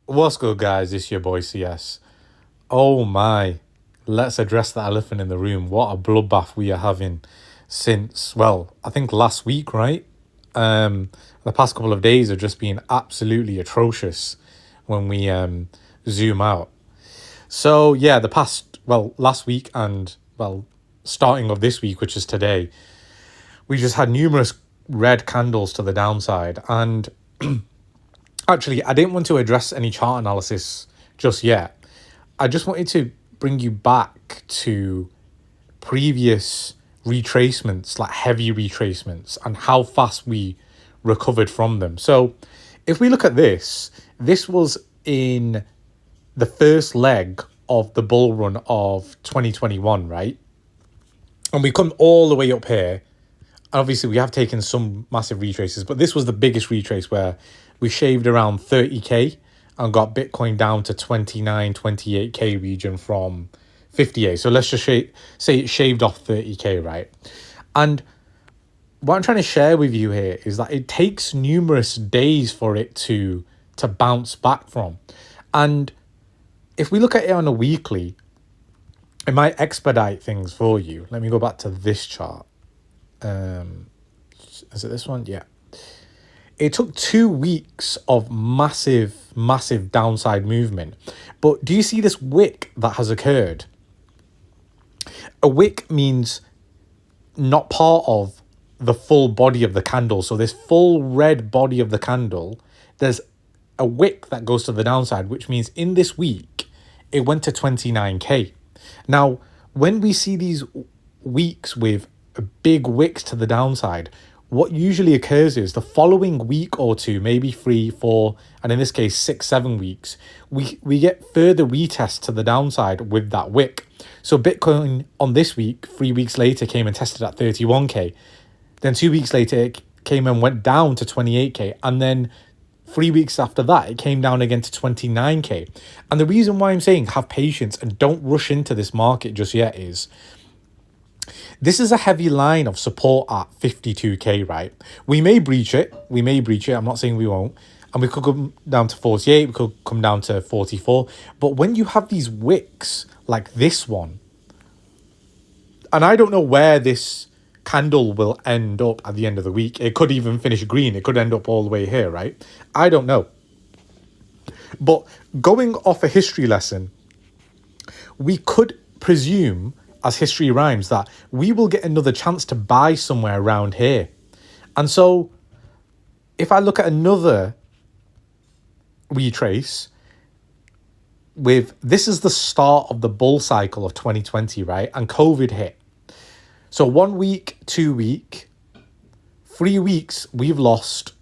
What's good, guys? It's your boy CS. Oh my, let's address the elephant in the room. What a bloodbath we are having since, well, I think last week, right? The past couple of days have just been absolutely atrocious when we zoom out. So yeah, last week and starting of this week, which is today, we just had numerous red candles to the downside. And actually, I didn't want to address any chart analysis just yet. I just wanted to bring you back to previous retracements, like heavy retracements, and how fast we recovered from them. So if we look at this was in the first leg of the bull run of 2021, right? And we come all the way up here. Obviously, we have taken some massive retraces, but this was the biggest retrace where we shaved around 30k and got Bitcoin down to 29, 28k region from 58. So let's just say it shaved off 30k, right? And what I'm trying to share with you here is that it takes numerous days for it to bounce back from. And if we look at it on a weekly, it might expedite things for you. Let me go back to this chart. Is it this one? Yeah. It took 2 weeks of massive downside movement. But do you see this wick that has occurred? A wick means not part of the full body of the candle. So this full red body of the candle, there's a wick that goes to the downside, which means in this week, it went to 29k. Now, when we see these weeks with big wicks to the downside, what usually occurs is the following week or two, maybe 3, 4, and in this case 6, 7 weeks, we get further retests to the downside with that wick. So Bitcoin on this week, 3 weeks later, came and tested at 31k. Then 2 weeks later, it came and went down to 28k. And then 3 weeks after that, it came down again to 29k. And the reason why I'm saying have patience and don't rush into this market just yet is this is a heavy line of support at 52k, right? We may breach it. I'm not saying we won't. And we could come down to 48. We could come down to 44. But when you have these wicks like this one, and I don't know where this candle will end up at the end of the week. It could even finish green. It could end up all the way here, right? I don't know. But going off a history lesson, we could presume, as history rhymes, that we will get another chance to buy somewhere around here. And so if I look at another retrace this is the start of the bull cycle of 2020, right? And COVID hit. So 1 week, 2 week, 3 weeks, we've lost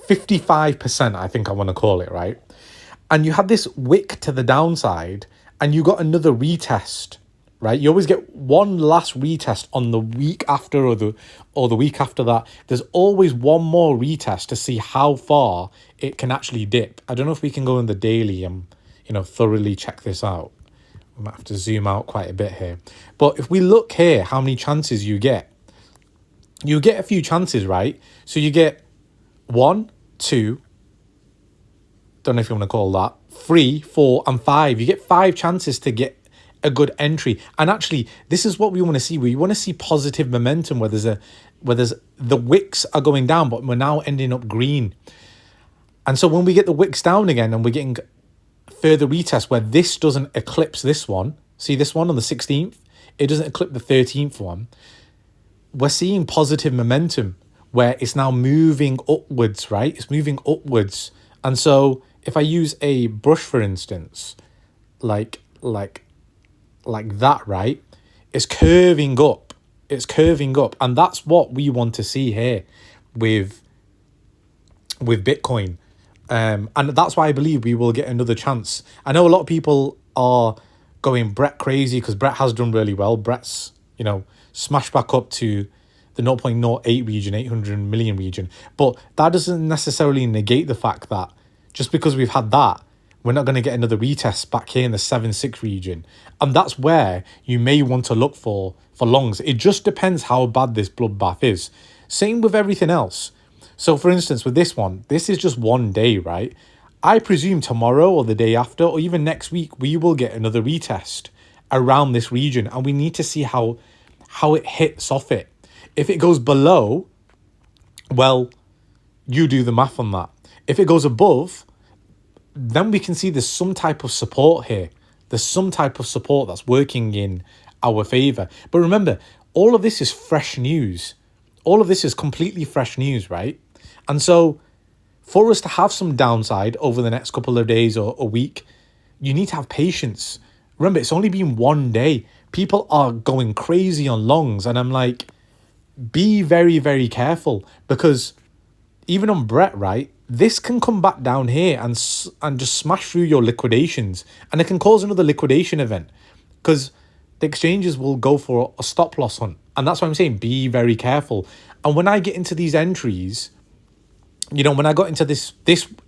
55%, I think I want to call it, right? And you had this wick to the downside and you got another retest, right? You always get one last retest on the week after or the week after that. There's always one more retest to see how far it can actually dip. I don't know if we can go in the daily and, thoroughly check this out. I might have to zoom out quite a bit here. But if we look here, how many chances you get a few chances, right? So you get 1, 2, don't know if you want to call that, 3, 4, and 5. You get 5 chances to get a good entry. And actually, this is what we want to see. We want to see positive momentum where the wicks are going down, but we're now ending up green. And so when we get the wicks down again and we're getting further retest where this doesn't eclipse this one, see this one on the 16th, it doesn't eclipse the 13th one, we're seeing positive momentum where it's now moving upwards, right? It's moving upwards. And so if I use a brush, for instance, like that, right? It's curving up. And that's what we want to see here with Bitcoin. And that's why I believe we will get another chance. I know a lot of people are going Brett crazy because Brett has done really well. Brett's, smashed back up to the 0.08 region, 800 million region. But that doesn't necessarily negate the fact that just because we've had that, we're not going to get another retest back here in the 7.6 region. And that's where you may want to look for longs. It just depends how bad this bloodbath is. Same with everything else. So for instance, with this one, this is just one day, right? I presume tomorrow or the day after or even next week, we will get another retest around this region, and we need to see how it hits off it. If it goes below, well, you do the math on that. If it goes above, then we can see there's some type of support here. There's some type of support that's working in our favor. But remember, all of this is fresh news. All of this is completely fresh news, right? And so for us to have some downside over the next couple of days or a week, you need to have patience. Remember, it's only been one day. People are going crazy on longs, and I'm like, be very, very careful, because even on Brett, right, this can come back down here and just smash through your liquidations, and it can cause another liquidation event, because the exchanges will go for a stop loss hunt. And that's why I'm saying be very careful. And when I get into these entries, you know, when I got into this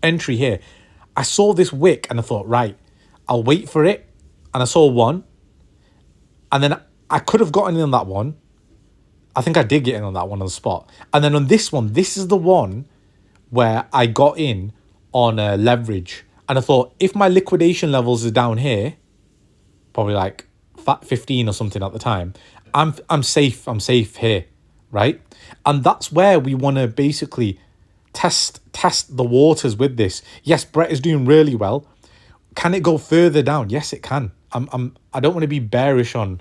entry here, I saw this wick and I thought, right, I'll wait for it. And I saw one, and then I could have gotten in on that one. I think I did get in on that one on the spot. And then on this one, this is the one where I got in on leverage. And I thought, if my liquidation levels are down here, probably like 15 or something at the time, I'm safe. I'm safe here, right? And that's where we want to basically test the waters with this. Yes, Brett is doing really well. Can it go further down? Yes, it can. I don't want to be bearish on,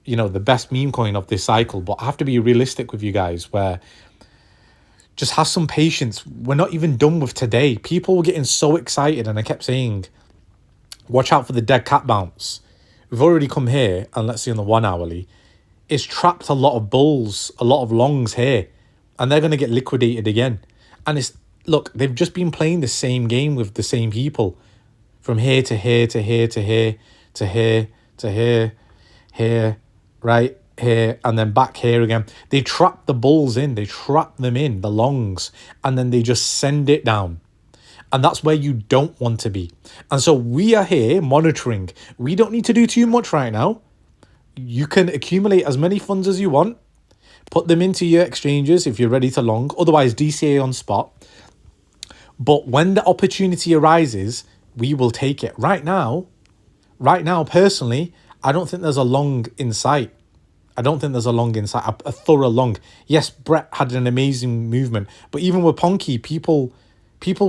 you know, the best meme coin of this cycle, but I have to be realistic with you guys, where just have some patience. We're not even done with today. People were getting so excited, and I kept saying, watch out for the dead cat bounce. We've already come here, and let's see on the 1 hourly, it's trapped a lot of bulls, a lot of longs here, and they're going to get liquidated again. And it's, look, they've just been playing the same game with the same people, from here to here to here to here to here to here, here, right here, and then back here again. They trap the bulls in, they trap them in, the longs, and then they just send it down. And that's where you don't want to be. And so we are here monitoring. We don't need to do too much right now. You can accumulate as many funds as you want, put them into your exchanges if you're ready to long, otherwise DCA on spot. But when the opportunity arises, we will take it. Right now, personally, I don't think there's a long in sight. I don't think there's a long in sight, a thorough long. Yes, Brett had an amazing movement, but even with Ponky, people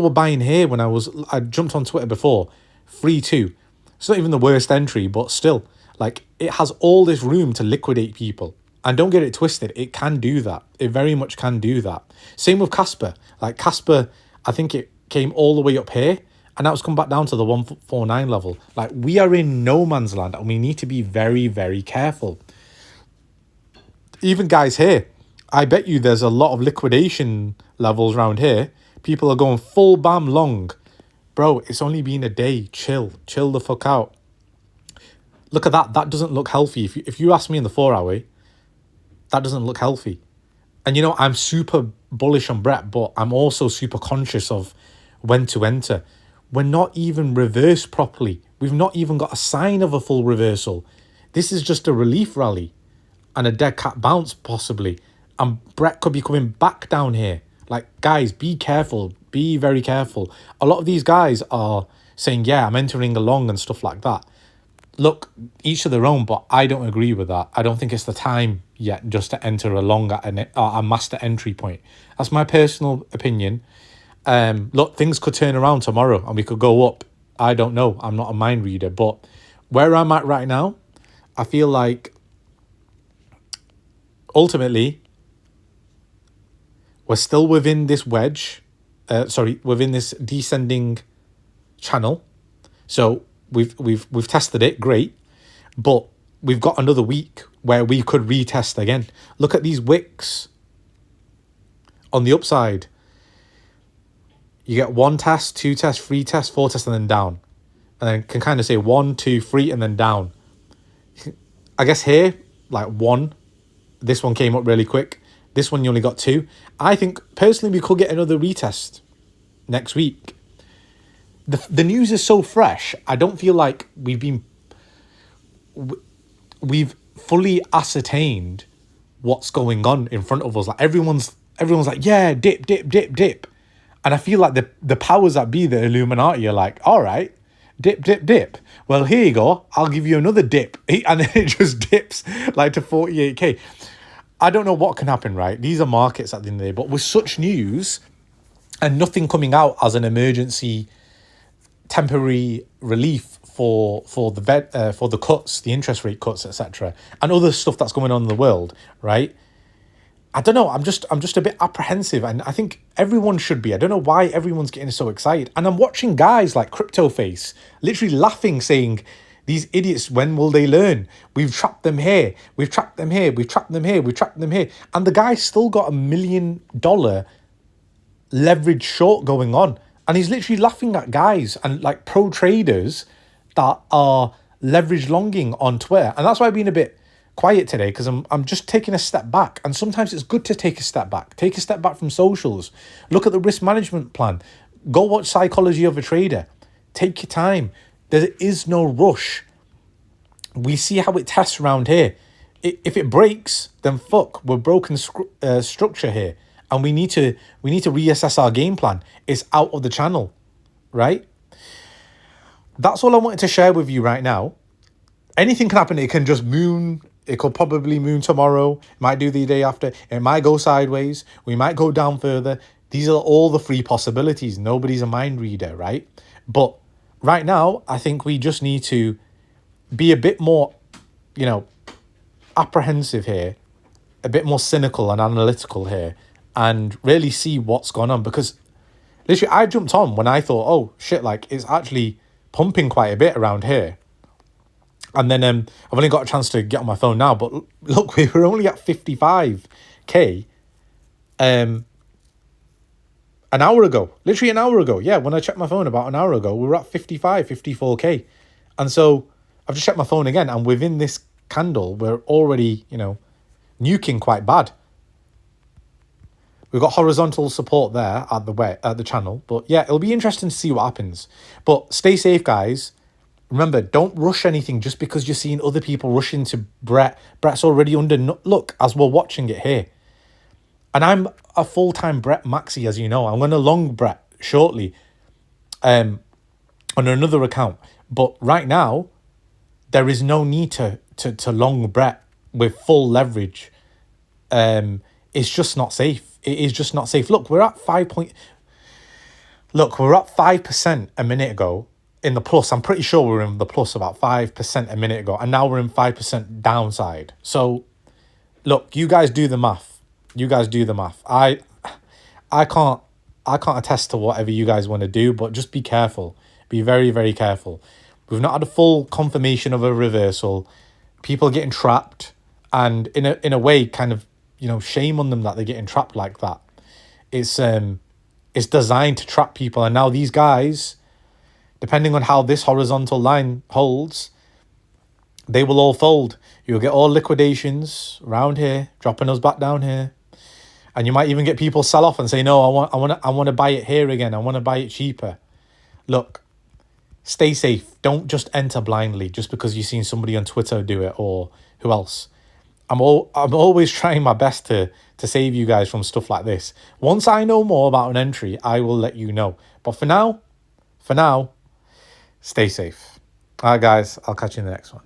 were buying here when I jumped on Twitter before, 3-2. It's not even the worst entry, but still, like, it has all this room to liquidate people. And don't get it twisted, it can do that. It very much can do that. Same with Casper. Like, Casper, I think it came all the way up here, and now it's come back down to the 149 level. Like, we are in no man's land, and we need to be very, very careful. Even guys here, I bet you there's a lot of liquidation levels around here. People are going full bam long. Bro, it's only been a day. Chill the fuck out. Look at that. That doesn't look healthy. If you ask me in the 4 hour, that doesn't look healthy. And you know, I'm super bullish on Brett, but I'm also super conscious of when to enter. We're not even reversed properly. We've not even got a sign of a full reversal. This is just a relief rally and a dead cat bounce possibly. And Brett could be coming back down here. Like, guys, be careful. Be very careful. A lot of these guys are saying, yeah, I'm entering a long and stuff like that. Look, each of their own, but I don't agree with that. I don't think it's the time yet just to enter a long at a master entry point. That's my personal opinion. Look, things could turn around tomorrow and we could go up. I don't know. I'm not a mind reader. But where I'm at right now, I feel like ultimately we're still within this wedge. Within this descending channel. So we've tested it, great. But we've got another week where we could retest again. Look at these wicks on the upside. You get 1 test, 2 tests, 3 tests, 4 tests, and then down. And then can kind of say 1, 2, 3, and then down. I guess here, like 1. This one came up really quick. This one you only got 2. I think, personally, we could get another retest next week. The news is so fresh. I don't feel like we've fully ascertained what's going on in front of us. Like, everyone's everyone's like, yeah, dip, dip, dip, dip. And I feel like the powers that be, the Illuminati, are like, all right, dip, dip, dip. Well, here you go. I'll give you another dip. And then it just dips like to 48K. I don't know what can happen, right? These are markets at the end of the day. But with such news and nothing coming out as an emergency temporary relief for the cuts, the interest rate cuts, etc., and other stuff that's going on in the world, right? I don't know. I'm just a bit apprehensive, and I think everyone should be. I don't know why everyone's getting so excited. And I'm watching guys like Crypto Face literally laughing, saying, "These idiots, when will they learn? We've trapped them here. We've trapped them here. We've trapped them here. We've trapped them here." And the guy's still got $1 million leverage short going on, and he's literally laughing at guys and like pro traders that are leverage longing on Twitter. And that's why I've been a bit quiet today, because I'm just taking a step back. And sometimes it's good to take a step back. Take a step back from socials. Look at the risk management plan. Go watch Psychology of a Trader. Take your time. There is no rush. We see how it tests around here. If it breaks, then fuck, we're broken structure here, and we need to reassess our game plan. It's out of the channel, right? That's all I wanted to share with you right now. Anything can happen. It can just moon. It could probably moon tomorrow. It might do the day after. It might go sideways. We might go down further. These are all the free possibilities. Nobody's a mind reader, right? But right now, I think we just need to be a bit more, apprehensive here, a bit more cynical and analytical here, and really see what's gone on. Because literally, I jumped on when I thought, oh shit, like it's actually pumping quite a bit around here. And then I've only got a chance to get on my phone now, but look, we were only at 55K an hour ago. Literally an hour ago. Yeah, when I checked my phone about an hour ago, we were at 54K. And so I've just checked my phone again, and within this candle, we're already, nuking quite bad. We've got horizontal support there at the channel. But yeah, it'll be interesting to see what happens. But stay safe, guys. Remember, don't rush anything just because you're seeing other people rush into Brett. Brett's already under... Look, as we're watching it here. And I'm a full-time Brett maxi, as you know. I'm going to long Brett shortly on another account. But right now, there is no need to long Brett with full leverage. It's just not safe. It is just not safe. Look, we're at 5% a minute ago. In the plus. I'm pretty sure we were in the plus about 5% a minute ago, and now we're in 5% downside. So look, you guys do the math. I can't attest to whatever you guys want to do, but just be careful. Be very, very careful. We've not had a full confirmation of a reversal. People are getting trapped, and in a way, kind of, shame on them that they're getting trapped like that. It's designed to trap people, and now these guys, depending on how this horizontal line holds, they will all fold. You'll get all liquidations around here, dropping us back down here. And you might even get people sell off and say, no, I want to buy it here again. I want to buy it cheaper. Look, stay safe. Don't just enter blindly just because you've seen somebody on Twitter do it, or who else. I'm always trying my best to save you guys from stuff like this. Once I know more about an entry, I will let you know. But for now, stay safe. All right, guys, I'll catch you in the next one.